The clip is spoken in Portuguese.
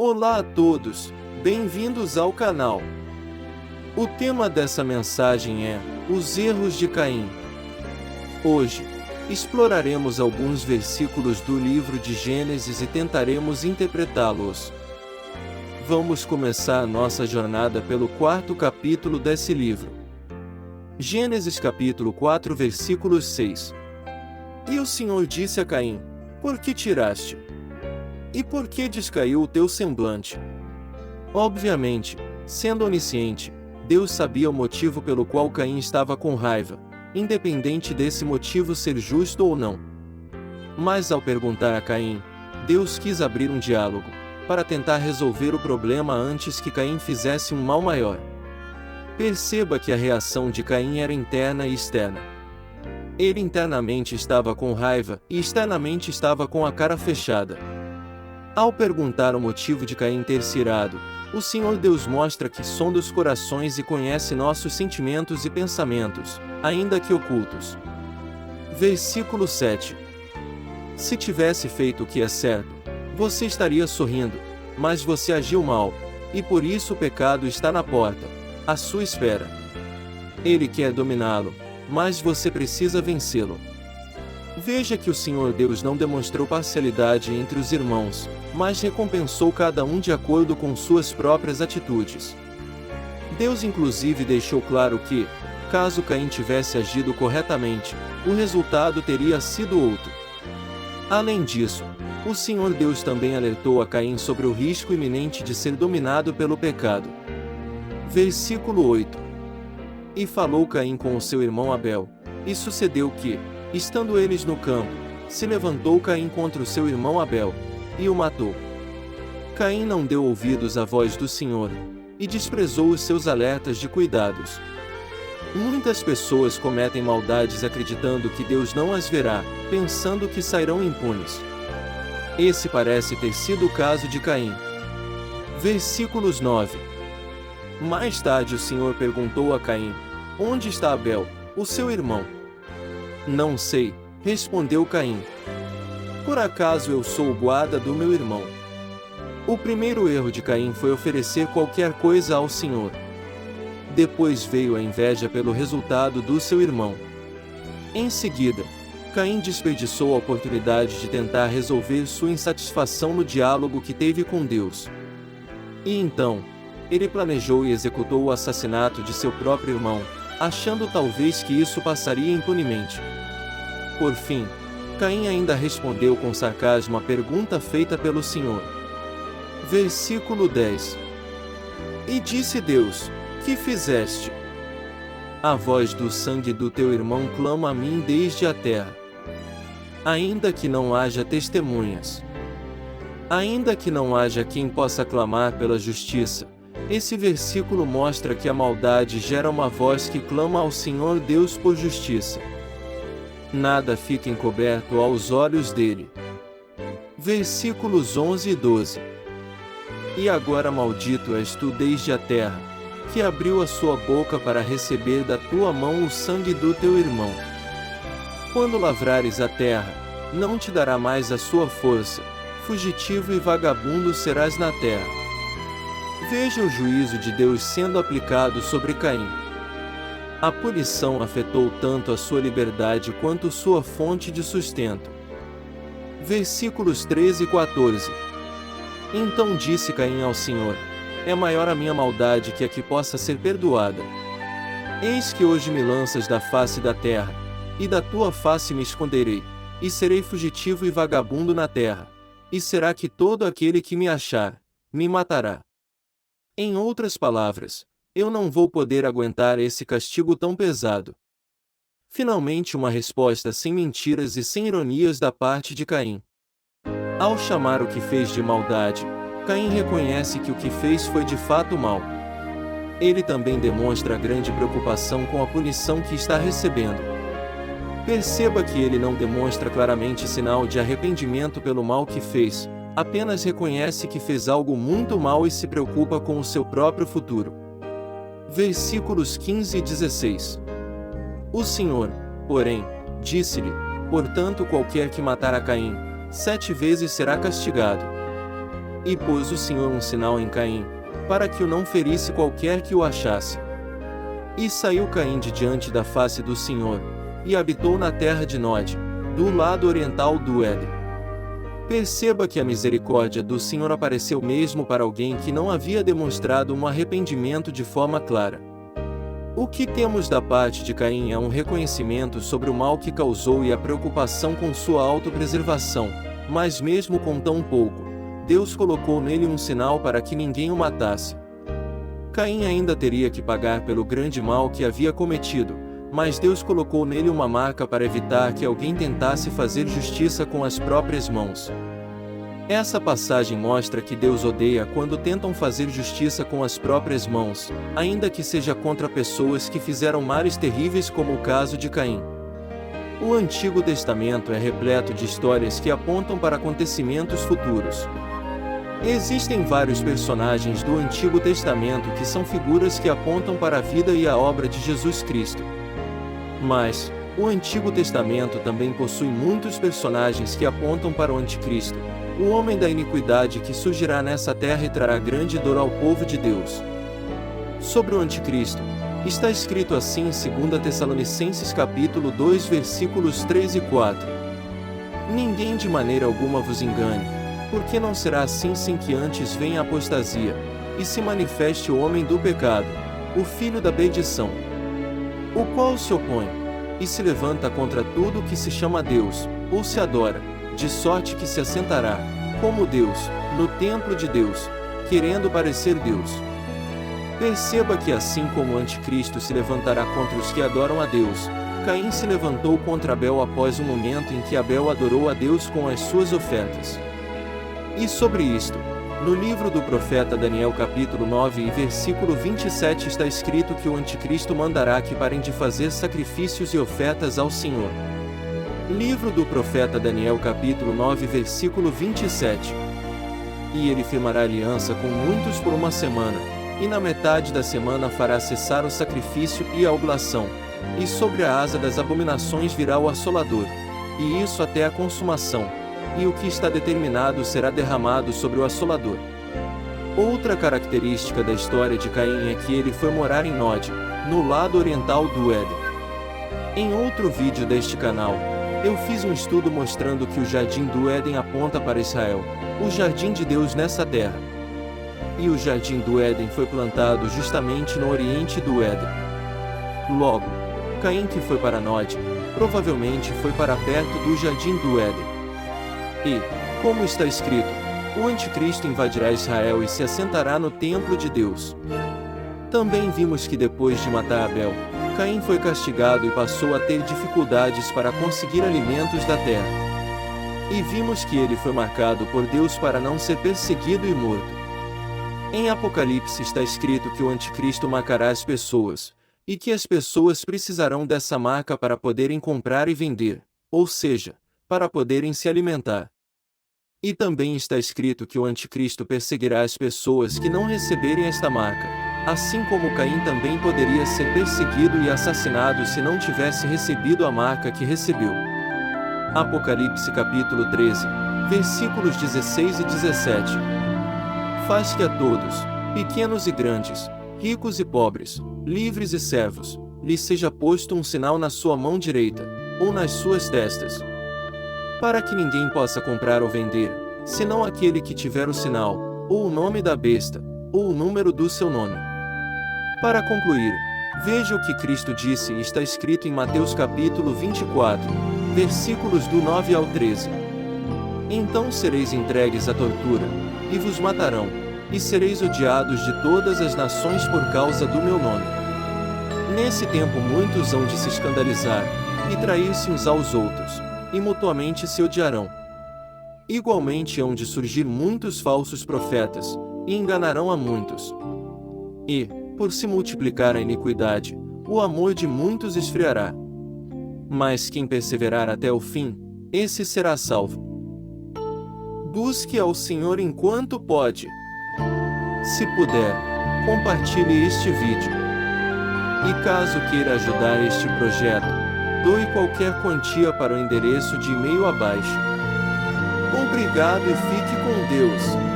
Olá a todos, bem-vindos ao canal. O tema dessa mensagem é os erros de Caim. Hoje, exploraremos alguns versículos do livro de Gênesis e tentaremos interpretá-los. Vamos começar nossa jornada pelo quarto capítulo desse livro. Gênesis capítulo 4 versículos 6. E o Senhor disse a Caim: Por que tiraste? E por que descaiu o teu semblante? Obviamente, sendo onisciente, Deus sabia o motivo pelo qual Caim estava com raiva, independente desse motivo ser justo ou não. Mas ao perguntar a Caim, Deus quis abrir um diálogo, para tentar resolver o problema antes que Caim fizesse um mal maior. Perceba que a reação de Caim era interna e externa. Ele internamente estava com raiva e externamente estava com a cara fechada. Ao perguntar o motivo de Caim ter se irado, o Senhor Deus mostra que sonda os corações e conhece nossos sentimentos e pensamentos, ainda que ocultos. Versículo 7. Se tivesse feito o que é certo, você estaria sorrindo, mas você agiu mal, e por isso o pecado está na porta, à sua espera. Ele quer dominá-lo, mas você precisa vencê-lo. Veja que o Senhor Deus não demonstrou parcialidade entre os irmãos, mas recompensou cada um de acordo com suas próprias atitudes. Deus inclusive deixou claro que, caso Caim tivesse agido corretamente, o resultado teria sido outro. Além disso, o Senhor Deus também alertou a Caim sobre o risco iminente de ser dominado pelo pecado. Versículo 8. E falou Caim com o seu irmão Abel, e sucedeu que, estando eles no campo, se levantou Caim contra o seu irmão Abel, e o matou. Caim não deu ouvidos à voz do Senhor, e desprezou os seus alertas de cuidados. Muitas pessoas cometem maldades acreditando que Deus não as verá, pensando que sairão impunes. Esse parece ter sido o caso de Caim. Versículos 9. Mais tarde o Senhor perguntou a Caim: Onde está Abel, o seu irmão? Não sei, respondeu Caim. Por acaso eu sou o guarda do meu irmão? O primeiro erro de Caim foi oferecer qualquer coisa ao Senhor. Depois veio a inveja pelo resultado do seu irmão. Em seguida, Caim desperdiçou a oportunidade de tentar resolver sua insatisfação no diálogo que teve com Deus. E então, ele planejou e executou o assassinato de seu próprio irmão, achando talvez que isso passaria impunemente. Por fim, Caim ainda respondeu com sarcasmo à pergunta feita pelo Senhor. Versículo 10. E disse Deus: Que fizeste? A voz do sangue do teu irmão clama a mim desde a terra. Ainda que não haja testemunhas. Ainda que não haja quem possa clamar pela justiça, esse versículo mostra que a maldade gera uma voz que clama ao Senhor Deus por justiça. Nada fica encoberto aos olhos dele. Versículos 11 e 12. E agora maldito és tu desde a terra, que abriu a sua boca para receber da tua mão o sangue do teu irmão. Quando lavrares a terra, não te dará mais a sua força, fugitivo e vagabundo serás na terra. Veja o juízo de Deus sendo aplicado sobre Caim. A punição afetou tanto a sua liberdade quanto sua fonte de sustento. Versículos 13 e 14. Então disse Caim ao Senhor: É maior a minha maldade que a que possa ser perdoada. Eis que hoje me lanças da face da terra, e da tua face me esconderei, e serei fugitivo e vagabundo na terra. E será que todo aquele que me achar, me matará? Em outras palavras, eu não vou poder aguentar esse castigo tão pesado. Finalmente uma resposta sem mentiras e sem ironias da parte de Caim. Ao chamar o que fez de maldade, Caim reconhece que o que fez foi de fato mal. Ele também demonstra grande preocupação com a punição que está recebendo. Perceba que ele não demonstra claramente sinal de arrependimento pelo mal que fez, apenas reconhece que fez algo muito mal e se preocupa com o seu próprio futuro. Versículos 15 e 16. O Senhor, porém, disse-lhe: Portanto qualquer que matar a Caim, 7 vezes será castigado. E pôs o Senhor um sinal em Caim, para que o não ferisse qualquer que o achasse. E saiu Caim de diante da face do Senhor, e habitou na terra de Nod, do lado oriental do Éden. Perceba que a misericórdia do Senhor apareceu mesmo para alguém que não havia demonstrado um arrependimento de forma clara. O que temos da parte de Caim é um reconhecimento sobre o mal que causou e a preocupação com sua autopreservação, mas mesmo com tão pouco, Deus colocou nele um sinal para que ninguém o matasse. Caim ainda teria que pagar pelo grande mal que havia cometido, mas Deus colocou nele uma marca para evitar que alguém tentasse fazer justiça com as próprias mãos. Essa passagem mostra que Deus odeia quando tentam fazer justiça com as próprias mãos, ainda que seja contra pessoas que fizeram males terríveis como o caso de Caim. O Antigo Testamento é repleto de histórias que apontam para acontecimentos futuros. Existem vários personagens do Antigo Testamento que são figuras que apontam para a vida e a obra de Jesus Cristo. Mas, o Antigo Testamento também possui muitos personagens que apontam para o Anticristo, o homem da iniquidade que surgirá nessa terra e trará grande dor ao povo de Deus. Sobre o Anticristo, está escrito assim em 2 Tessalonicenses capítulo 2 versículos 3 e 4. Ninguém de maneira alguma vos engane, porque não será assim sem que antes venha a apostasia, e se manifeste o homem do pecado, o filho da perdição, o qual se opõe, e se levanta contra tudo que se chama Deus, ou se adora, de sorte que se assentará, como Deus, no templo de Deus, querendo parecer Deus. Perceba que assim como o Anticristo se levantará contra os que adoram a Deus, Caim se levantou contra Abel após o momento em que Abel adorou a Deus com as suas ofertas. E sobre isto, no livro do profeta Daniel capítulo 9 e versículo 27 está escrito que o Anticristo mandará que parem de fazer sacrifícios e ofertas ao Senhor. Livro do profeta Daniel capítulo 9 versículo 27. E ele firmará aliança com muitos por uma semana, e na metade da semana fará cessar o sacrifício e a oblação, e sobre a asa das abominações virá o assolador, e isso até a consumação, e o que está determinado será derramado sobre o assolador. Outra característica da história de Caim é que ele foi morar em Nod, no lado oriental do Éden. Em outro vídeo deste canal, eu fiz um estudo mostrando que o Jardim do Éden aponta para Israel, o Jardim de Deus nessa terra. E o Jardim do Éden foi plantado justamente no oriente do Éden. Logo, Caim que foi para Nod, provavelmente foi para perto do Jardim do Éden. E, como está escrito, o Anticristo invadirá Israel e se assentará no templo de Deus. Também vimos que depois de matar Abel, Caim foi castigado e passou a ter dificuldades para conseguir alimentos da terra. E vimos que ele foi marcado por Deus para não ser perseguido e morto. Em Apocalipse está escrito que o Anticristo marcará as pessoas, e que as pessoas precisarão dessa marca para poderem comprar e vender, ou seja, para poderem se alimentar. E também está escrito que o Anticristo perseguirá as pessoas que não receberem esta marca, assim como Caim também poderia ser perseguido e assassinado se não tivesse recebido a marca que recebeu. Apocalipse capítulo 13, versículos 16 e 17. Faz que a todos, pequenos e grandes, ricos e pobres, livres e servos, lhes seja posto um sinal na sua mão direita, ou nas suas testas, para que ninguém possa comprar ou vender, senão aquele que tiver o sinal, ou o nome da besta, ou o número do seu nome. Para concluir, veja o que Cristo disse e está escrito em Mateus capítulo 24, versículos do 9 ao 13. Então sereis entregues à tortura, e vos matarão, e sereis odiados de todas as nações por causa do meu nome. Nesse tempo muitos hão de se escandalizar, e trair-se uns aos outros, e mutuamente se odiarão. Igualmente hão de surgir muitos falsos profetas, e enganarão a muitos. E, por se multiplicar a iniquidade, o amor de muitos esfriará. Mas quem perseverar até o fim, esse será salvo. Busque ao Senhor enquanto pode. Se puder, compartilhe este vídeo. E caso queira ajudar este projeto, doe qualquer quantia para o endereço de e-mail abaixo. Obrigado e fique com Deus.